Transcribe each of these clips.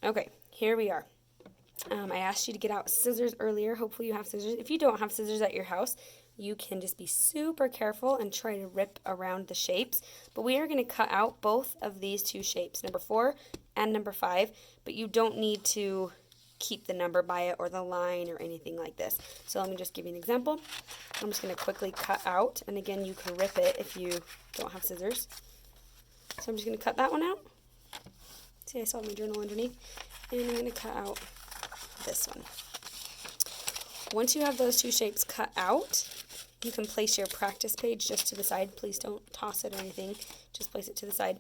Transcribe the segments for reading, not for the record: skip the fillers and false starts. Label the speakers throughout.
Speaker 1: Okay, here we are. I asked you to get out scissors earlier. Hopefully you have scissors. If you don't have scissors at your house, you can just be super careful and try to rip around the shapes. But we are going to cut out both of these two shapes, number 4 and number 5. But you don't need to keep the number by it or the line or anything like this. So let me just give you an example. I'm just going to quickly cut out. And again, you can rip it if you don't have scissors. So I'm just going to cut that one out. See, I saw my journal underneath. And I'm going to cut out this one. Once you have those two shapes cut out, you can place your practice page just to the side. Please don't toss it or anything. Just place it to the side.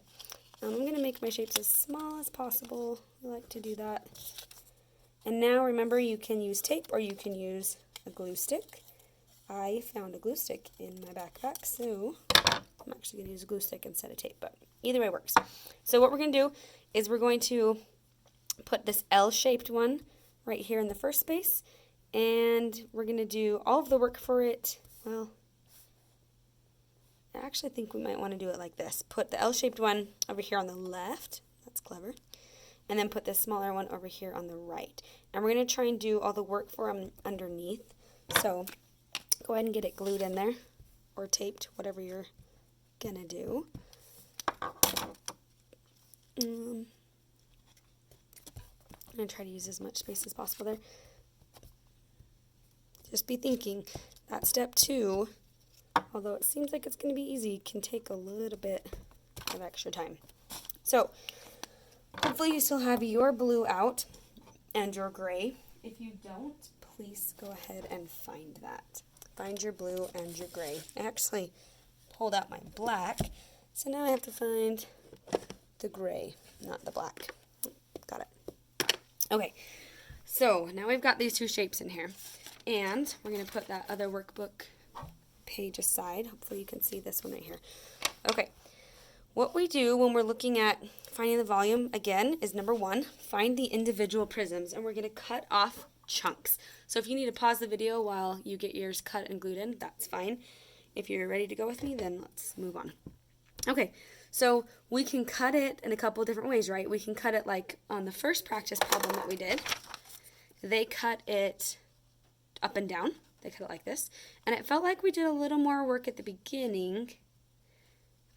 Speaker 1: I'm going to make my shapes as small as possible. I like to do that. And now remember, you can use tape or you can use a glue stick. I found a glue stick in my backpack, so I'm actually going to use a glue stick instead of tape, but either way works. So what we're going to do is we're going to put this L-shaped one right here in the first space, and we're going to do all of the work for it. Well, I actually think we might want to do it like this. Put the L-shaped one over here on the left. That's clever. And then put this smaller one over here on the right. And we're going to try and do all the work for them underneath. So go ahead and get it glued in there or taped, whatever you're going to do. I'm going to try to use as much space as possible there. Just be thinking that step 2, although it seems like it's going to be easy, can take a little bit of extra time. So hopefully you still have your blue out and your gray. If you don't, please go ahead and find that. Find your blue and your gray. I actually pulled out my black, so now I have to find the gray, not the black. Got it. Okay, so now we've got these two shapes in here, and we're going to put that other workbook page aside. Hopefully you can see this one right here. Okay, what we do when we're looking at finding the volume, again, is number 1, find the individual prisms, and we're going to cut off chunks. So if you need to pause the video while you get yours cut and glued in, that's fine. If you're ready to go with me, then let's move on. Okay, so we can cut it in a couple of different ways, right? We can cut it like on the first practice problem that we did. They cut it up and down. They cut it like this. And it felt like we did a little more work at the beginning.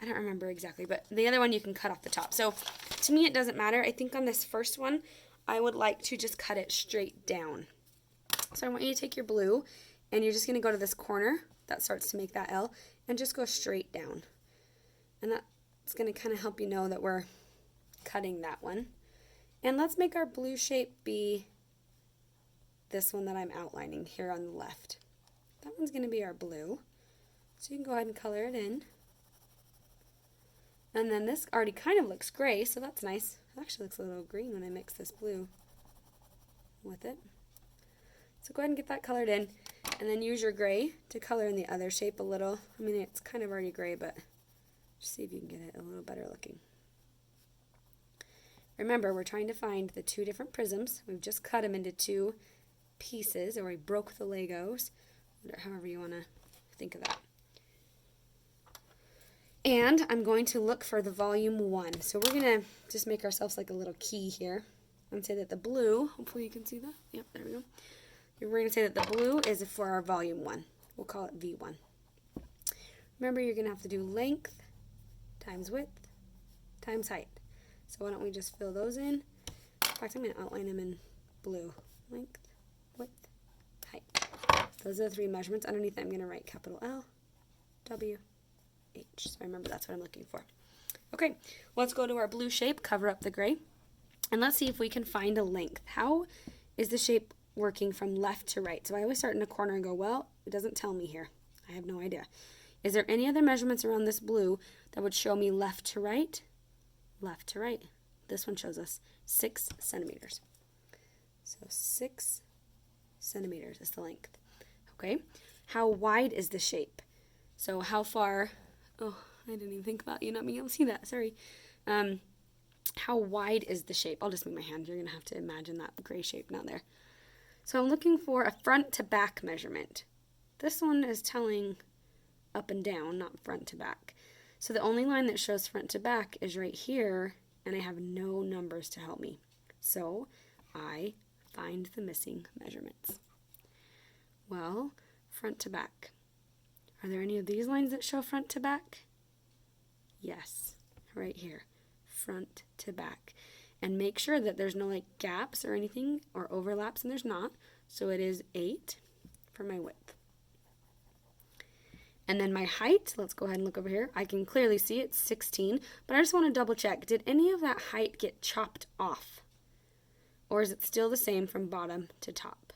Speaker 1: I don't remember exactly, but the other one you can cut off the top. So to me, it doesn't matter. I think on this first one, I would like to just cut it straight down. So I want you to take your blue, and you're just going to go to this corner that starts to make that L, and just go straight down. And that's going to kind of help you know that we're cutting that one. And let's make our blue shape be this one that I'm outlining here on the left. That one's going to be our blue. So you can go ahead and color it in. And then this already kind of looks gray, so that's nice. It actually looks a little green when I mix this blue with it. So go ahead and get that colored in, and then use your gray to color in the other shape a little. I mean, it's kind of already gray, but just see if you can get it a little better looking. Remember, we're trying to find the two different prisms. We've just cut them into two pieces, or we broke the Legos, however you want to think of that. And I'm going to look for the volume 1. So we're going to just make ourselves like a little key here and say that the blue, hopefully you can see that. Yep, there we go. We're going to say that the blue is for our volume 1. We'll call it V1. Remember, you're going to have to do length times width times height. So why don't we just fill those in? In fact, I'm going to outline them in blue. Length, width, height. Those are the 3 measurements. Underneath I'm going to write capital L, W, H. So remember, that's what I'm looking for. Okay, let's go to our blue shape, cover up the gray, and let's see if we can find a length. How is the shape working from left to right? So I always start in a corner and go, well, it doesn't tell me here. I have no idea. Is there any other measurements around this blue that would show me left to right? Left to right. This one shows us 6 centimeters. So 6 centimeters is the length. Okay, how wide is the shape? So how far, oh, I didn't even think about you not being able to see that, sorry. How wide is the shape? I'll just move my hand. You're going to have to imagine that gray shape down there. So I'm looking for a front to back measurement. This one is telling up and down, not front to back. So the only line that shows front to back is right here, and I have no numbers to help me. So I find the missing measurements. Well, front to back. Are there any of these lines that show front to back? Yes, right here, front to back. And make sure that there's no like gaps or anything or overlaps, and there's not. So it is 8 for my width. And then my height, let's go ahead and look over here. I can clearly see it's 16, but I just want to double check. Did any of that height get chopped off? Or is it still the same from bottom to top?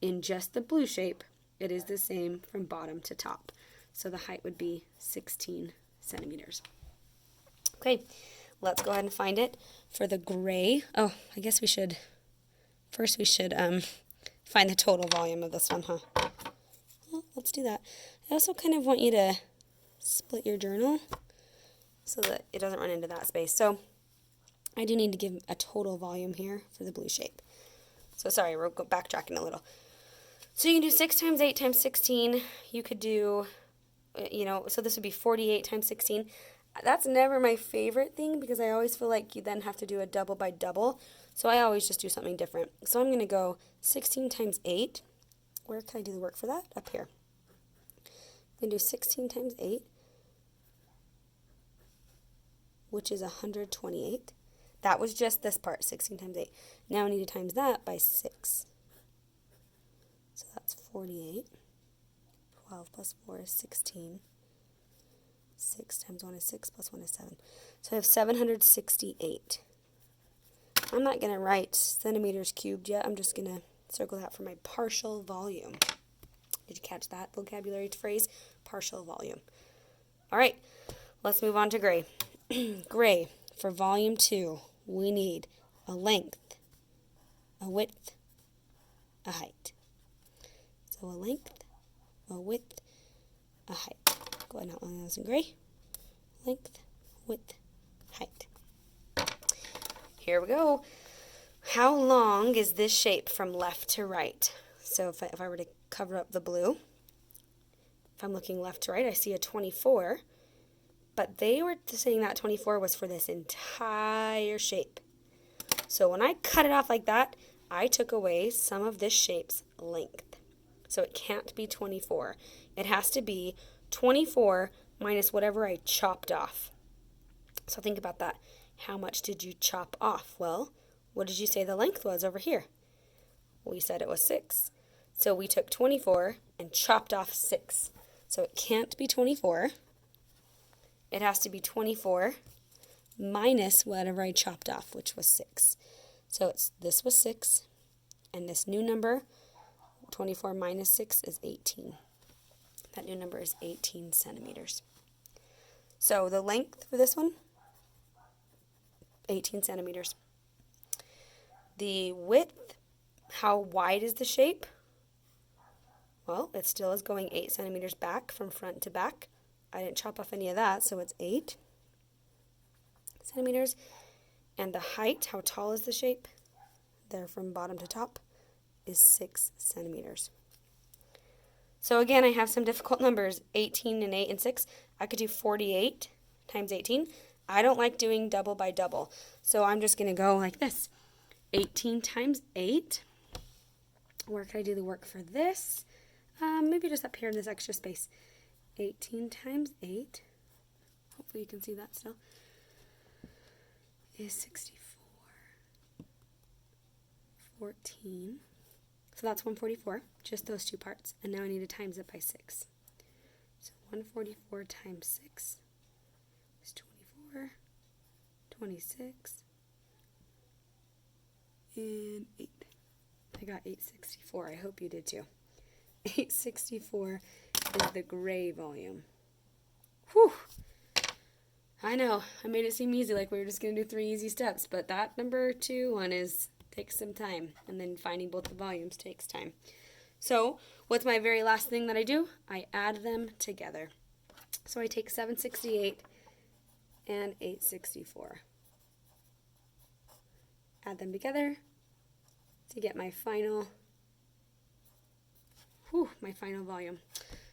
Speaker 1: In just the blue shape, it is the same from bottom to top. So the height would be 16 centimeters. Okay, let's go ahead and find it for the gray. Oh, I guess we should find the total volume of this one, huh? Well, let's do that. I also kind of want you to split your journal so that it doesn't run into that space. So I do need to give a total volume here for the blue shape. So sorry, we're backtracking a little. So you can do 6 times 8 times 16. You could do, so this would be 48 times 16. That's never my favorite thing because I always feel like you then have to do a double by double. So I always just do something different. So I'm going to go 16 times 8. Where can I do the work for that? Up here. I'm going to do 16 times 8, which is 128. That was just this part, 16 times 8. Now I need to times that by 6. So that's 48. 12 plus 4 is 16. 6 times 1 is 6 plus 1 is 7. So I have 768. I'm not going to write centimeters cubed yet. I'm just going to circle that for my partial volume. Did you catch that vocabulary phrase? Partial volume. All right, let's move on to gray. Gray, for volume 2, we need a length, a width, a height. So a length, a width, a height. Go ahead and outline those in gray. Length, width, height. Here we go. How long is this shape from left to right? So if I were to cover up the blue, if I'm looking left to right, I see a 24. But they were saying that 24 was for this entire shape. So when I cut it off like that, I took away some of this shape's length. So it can't be 24. It has to be 24 minus whatever I chopped off. So think about that. How much did you chop off? Well, what did you say the length was over here? We said it was 6. So we took 24 and chopped off 6. So it can't be 24. It has to be 24 minus whatever I chopped off, which was 6. So this was 6, and this new number, 24 minus 6, is 18. That new number is 18 centimeters. So the length for this one, 18 centimeters. The width, how wide is the shape? Well, it still is going 8 centimeters back from front to back. I didn't chop off any of that, so it's 8 centimeters. And the height, how tall is the shape? There from bottom to top is 6 centimeters. So again, I have some difficult numbers, 18 and 8 and 6. I could do 48 times 18. I don't like doing double by double, so I'm just going to go like this. 18 times 8. Where can I do the work for this? Maybe just up here in this extra space. 18 times 8, hopefully you can see that still, is 64. 14. So that's 144, just those two parts. And now I need to times it by 6. So 144 times 6 is 24, 26, and 8. I got 864. I hope you did too. 864 is the gray volume. Whew! I know, I made it seem easy, like we were just going to do 3 easy steps, but that number 2 one takes some time, and then finding both the volumes takes time. So, what's my very last thing that I do? I add them together. So I take 768 and 864. Add them together to get my final volume.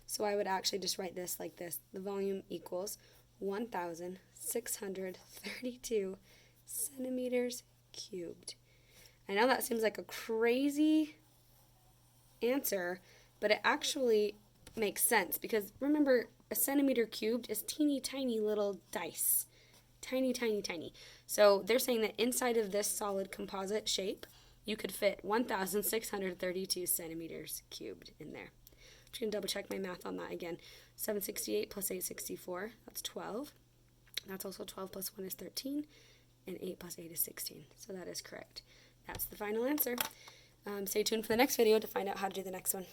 Speaker 1: So I would actually just write this like this. The volume equals 1,632 centimeters cubed. I know that seems like a crazy answer, but it actually makes sense because remember, a centimeter cubed is teeny tiny little dice. Tiny, tiny, tiny. So they're saying that inside of this solid composite shape, you could fit 1,632 centimeters cubed in there. I'm just going to double check my math on that again. 768 plus 864, that's 12. That's also 12 plus 1 is 13, and 8 plus 8 is 16. So that is correct. That's the final answer. Stay tuned for the next video to find out how to do the next one.